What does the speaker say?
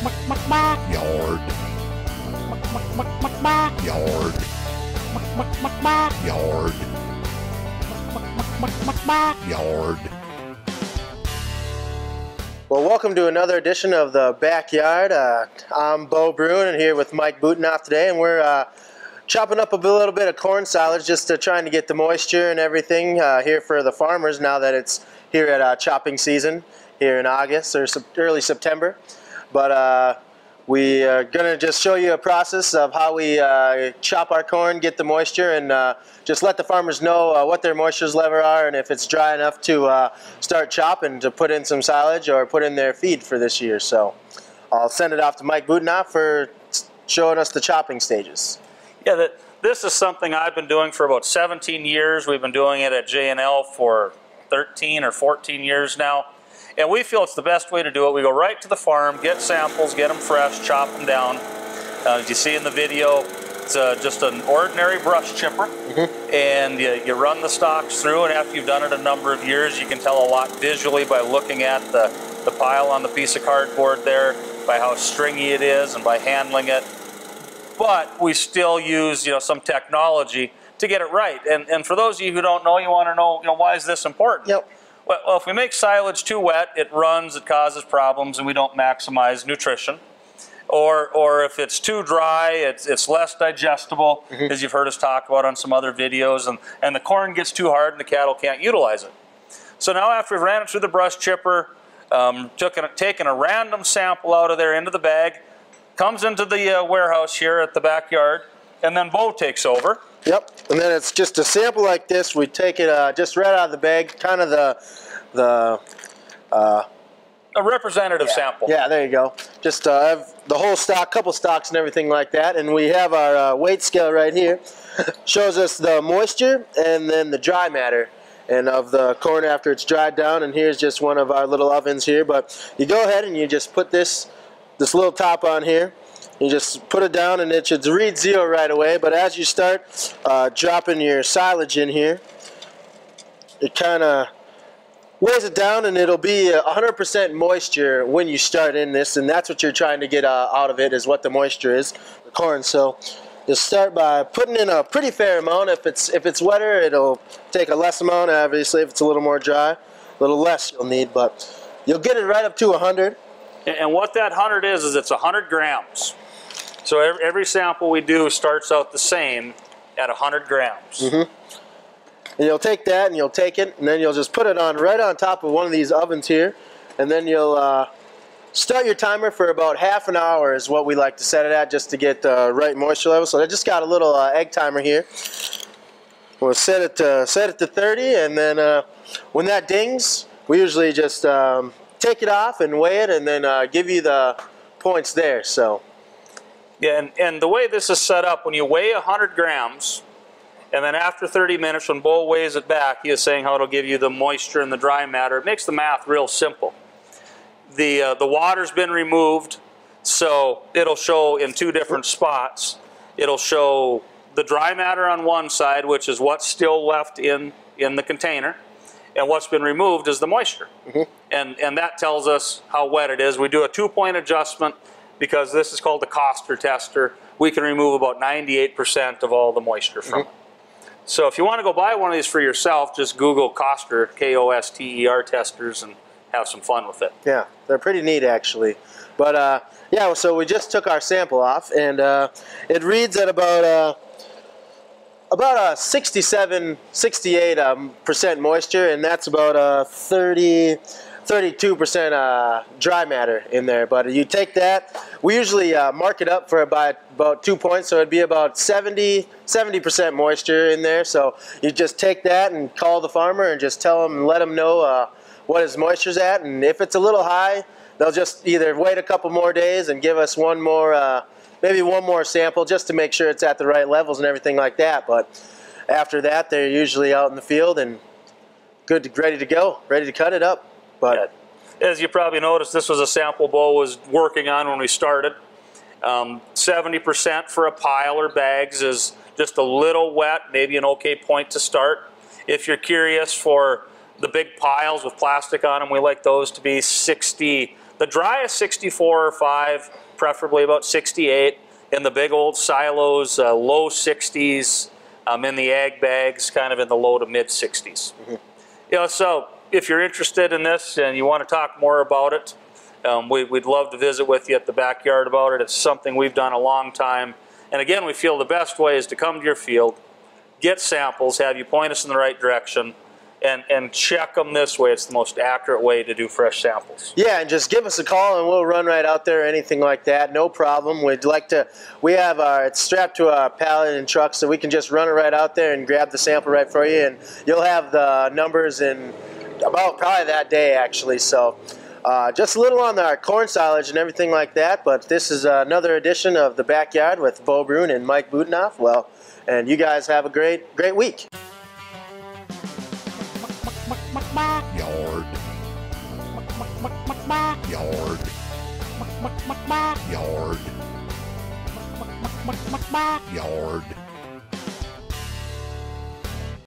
Backyard. Backyard. Backyard. Backyard. Well, welcome to another edition of the Backyard. I'm Bo Bruin and here with Mike Boutenoff today, and we're chopping up a little bit of corn silage, just trying to get the moisture and everything here for the farmers now that it's here at chopping season here in August or early September. But we are going to just show you a process of how we chop our corn, get the moisture, and just let the farmers know what their moisture levels are and if it's dry enough to start chopping to put in some silage or put in their feed for this year. So I'll send it off to Mike Boutenoff for showing us the chopping stages. Yeah, this is something I've been doing for about 17 years. We've been doing it at J&L for 13 or 14 years now. And we feel it's the best way to do it. We go right to the farm, get samples, get them fresh, chop them down. As you see in the video, it's just an ordinary brush chipper. And you run the stalks through, and after you've done it a number of years, you can tell a lot visually by looking at the pile on the piece of cardboard there, by how stringy it is, and by handling it. But we still use some technology to get it right. And for those of you who don't know, you want to know why is this important? Yep. Well, if we make silage too wet, it runs, it causes problems, and we don't maximize nutrition. Or if it's too dry, it's less digestible, as you've heard us talk about on some other videos, and the corn gets too hard and the cattle can't utilize it. So now after we've ran it through the brush chipper, taken a random sample out of there into the bag, comes into the warehouse here at the Backyard, and then Bo takes over. Yep, and then it's just a sample like this. We take it just right out of the bag, kind of a representative sample. Yeah, there you go. Just have the whole stock, couple stocks and everything like that. And we have our weight scale right here. Shows us the moisture and then the dry matter and of the corn after it's dried down. And here's just one of our little ovens here. But you go ahead and you just put this little top on here. You just put it down and it should read 0 right away, but as you start dropping your silage in here, it kind of weighs it down, and it'll be 100% moisture when you start in this, and that's what you're trying to get out of it, is what the moisture is, the corn. So you start by putting in a pretty fair amount. If it's wetter, it'll take a less amount. Obviously, if it's a little more dry, a little less you'll need, but you'll get it right up to 100. And what that 100 is it's 100 grams. So every sample we do starts out the same at 100 grams. And you'll take that and you'll take it, and then you'll just put it on right on top of one of these ovens here, and then you'll start your timer for about half an hour is what we like to set it at, just to get the right moisture level. So I just got a little egg timer here. We'll set it to 30, and then when that dings, we usually just take it off and weigh it, and then give you the points there. So. Yeah, and the way this is set up, when you weigh 100 grams, and then after 30 minutes, when Bo weighs it back, he is saying how it'll give you the moisture and the dry matter. It makes the math real simple. The water's been removed, so it'll show in 2 different spots. It'll show the dry matter on one side, which is what's still left in the container, and what's been removed is the moisture. And that tells us how wet it is. We do a 2-point adjustment, because this is called the Koster tester. We can remove about 98% of all the moisture from it. So if you want to go buy one of these for yourself, just Google Koster, K-O-S-T-E-R testers, and have some fun with it. Yeah, they're pretty neat actually. But yeah, so we just took our sample off, and it reads at about 67, 68% moisture, and that's about 32% dry matter in there. But you take that, we usually mark it up for about 2 points, so it'd be about 70% moisture in there. So you just take that and call the farmer and just tell them and let them know what his moisture's at, and if it's a little high, they'll just either wait a couple more days and give us one more, maybe one more sample, just to make sure it's at the right levels and everything like that. But after that, they're usually out in the field and ready to go, ready to cut it up. But as you probably noticed, this was a sample Bo was working on when we started. 70% for a pile or bags is just a little wet, maybe an okay point to start. If you're curious for the big piles with plastic on them, we like those to be 60 The dry is 64 or 5, preferably about 68. In the big old silos, low 60s. In the ag bags, kind of in the low to mid 60s. You know, so if you're interested in this and you want to talk more about it, we'd love to visit with you at the backyard about it. It's something we've done a long time. And again, we feel the best way is to come to your field, get samples, have you point us in the right direction, and check them this way. It's the most accurate way to do fresh samples. Yeah, and just give us a call and we'll run right out there or anything like that. No problem. We have it's strapped to a pallet and truck, so we can just run it right out there and grab the sample right for you, and you'll have the numbers in about probably that day, actually. So just a little on our corn silage and everything like that, but this is another edition of The Backyard with Bo Brune and Mike Budenoff. Well, and you guys have a great week. Yard. Yard. Yard. Yard.